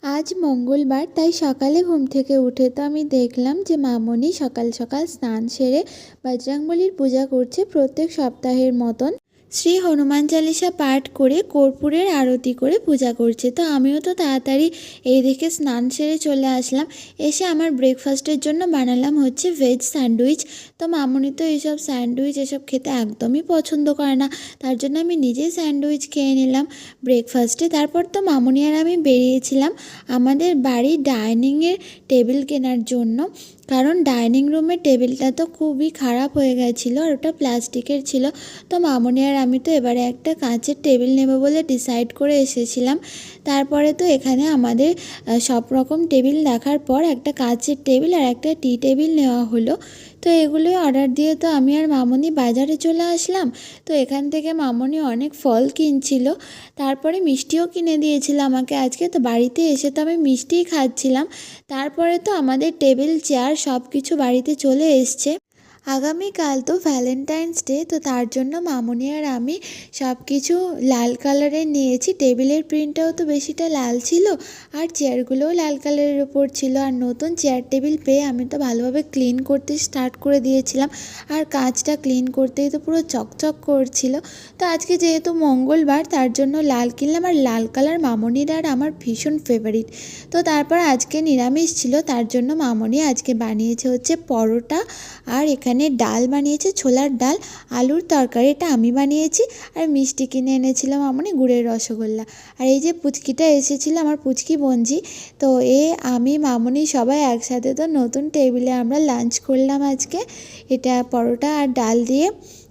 আজ মঙ্গলবার, তাই সকালে ঘুম থেকে উঠে তো আমি দেখলাম যে মামনি সকাল সকাল স্নান সেরে বজরংবলীর পূজা করছে প্রত্যেক সপ্তাহের মতন। শ্রী হনুমান চালিসা পাঠ করে কর্পূরের আরতি করে পূজা করছে। তো আমিও তো তাড়াতাড়ি এই দেখে স্নান সেরে চলে আসলাম। এসে আমার ব্রেকফাস্টের জন্য বানালাম হচ্ছে ভেজ স্যান্ডউইচ। তো মামনি তো এইসব স্যান্ডউইচ এসব খেতে একদমই পছন্দ করে না, তার জন্য আমি নিজেই স্যান্ডউইচ খেয়ে নিলাম ব্রেকফাস্টে। তারপর তো মামনি আর আমি বেরিয়েছিলাম আমাদের বাড়ির ডাইনিংয়ের টেবিল কেনার জন্য, কারণ ডাইনিং রুমের টেবিলটা তো খুবই খারাপ হয়ে গেছিলো আর ওটা প্লাস্টিকের ছিল। তো মামনি আর আমি তো এবারে একটা কাঁচের টেবিল নেব বলে ডিসাইড করে এসেছিলাম। তারপরে তো এখানে আমাদের সব রকম টেবিল দেখার পর একটা কাঁচের টেবিল আর একটা টি টেবিল নেওয়া হলো। তো এগুলোই অর্ডার দিয়ে তো আমি আর মামনি বাজারে চলে আসলাম। তো এখান থেকে মামনি অনেক ফল কিনছিল, তারপরে মিষ্টিও কিনে দিয়েছিল আমাকে আজকে। তো বাড়িতে এসে তো আমি মিষ্টিই খাচ্ছিলাম। তারপরে তো আমাদের টেবিল চেয়ার সব কিছু বাড়িতে চলে এসছে। আগামীকাল তো ভ্যালেন্টাইন্স ডে, তো তার জন্য মামনি আর আমি সব কিছু লাল কালারের নিয়েছি। টেবিলের প্রিন্টটাও তো বেশিটা লাল ছিল আর চেয়ারগুলোও লাল কালারের ওপর ছিল। আর নতুন চেয়ার টেবিল পেয়ে আমি তো ভালোভাবে ক্লিন করতে স্টার্ট করে দিয়েছিলাম, আর কাঁচটা ক্লিন করতেই তো পুরো চকচক করছিল। তো আজকে যেহেতু মঙ্গলবার, তার জন্য লাল কিনলাম, আর লাল কালার মামনির আর আমার ভীষণ ফেভারিট। তো তারপর আজকে নিরামিষ ছিল, তার জন্য মামনি আজকে বানিয়েছে হচ্ছে পরোটা, আর এখানে ডাল বানিয়েছে, ছোলার ডাল, আলুর তরকারি এটা আমি বানিয়েছি, আর মিষ্টি কিনে এনেছিলাম মামনি গুড়ের রসগোল্লা। আর এই যে পুচকিটা এসেছিলো আমার পুচকি বোনজি, তো আমি মামনি সবাই একসাথে তো নতুন টেবিলে আমরা লাঞ্চ করলাম আজকে এটা পরোটা আর ডাল দিয়ে।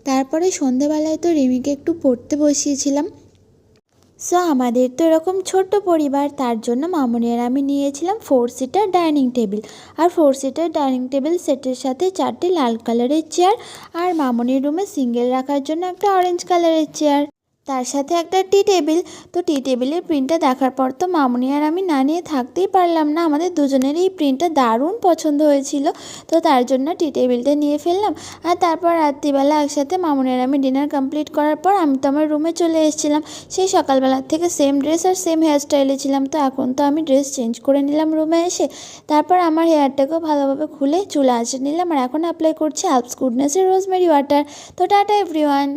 তারপরে সন্ধেবেলায় তো রিমিকে একটু পড়তে বসিয়েছিলাম। সো আমাদের তো এরকম ছোট্ট পরিবার, তার জন্য মামনি আর আমি নিয়েছিলাম 4 সিটার ডাইনিং টেবিল। আর 4 সিটার ডাইনিং টেবিল সেটের সাথে 4টে লাল কালারের চেয়ার, আর মামনির রুমে সিঙ্গেল রাখার জন্য একটা অরেঞ্জ কালারের চেয়ার, তার সাথে একটা টি টেবিল। তো টি টেবিলের প্রিন্টটা দেখার পর তো মামনি আর আমি না নিয়ে থাকতেই পারলাম না, আমাদের দুজনেরই এই প্রিন্টটা দারুণ পছন্দ হয়েছিল। তো তার জন্য টি টেবিলটা নিয়ে ফেললাম। আর তারপর রাত্রিবেলা একসাথে মামনি আর আমি ডিনার কমপ্লিট করার পর আমি তো আমার রুমে চলে এসেছিলাম। সেই সকালবেলার থেকে সেম ড্রেস আর সেম হেয়ারস্টাইলে ছিলাম। তো এখন তো আমি ড্রেস চেঞ্জ করে নিলাম রুমে এসে। তারপর আমার হেয়ারটাকেও ভালোভাবে খুলে চুলে আঁচড়ে নিলাম, আর এখন অ্যাপ্লাই করছি আলপস গুডনেসের রোজমেরি ওয়াটার। তো টাটা এভরিওয়ান।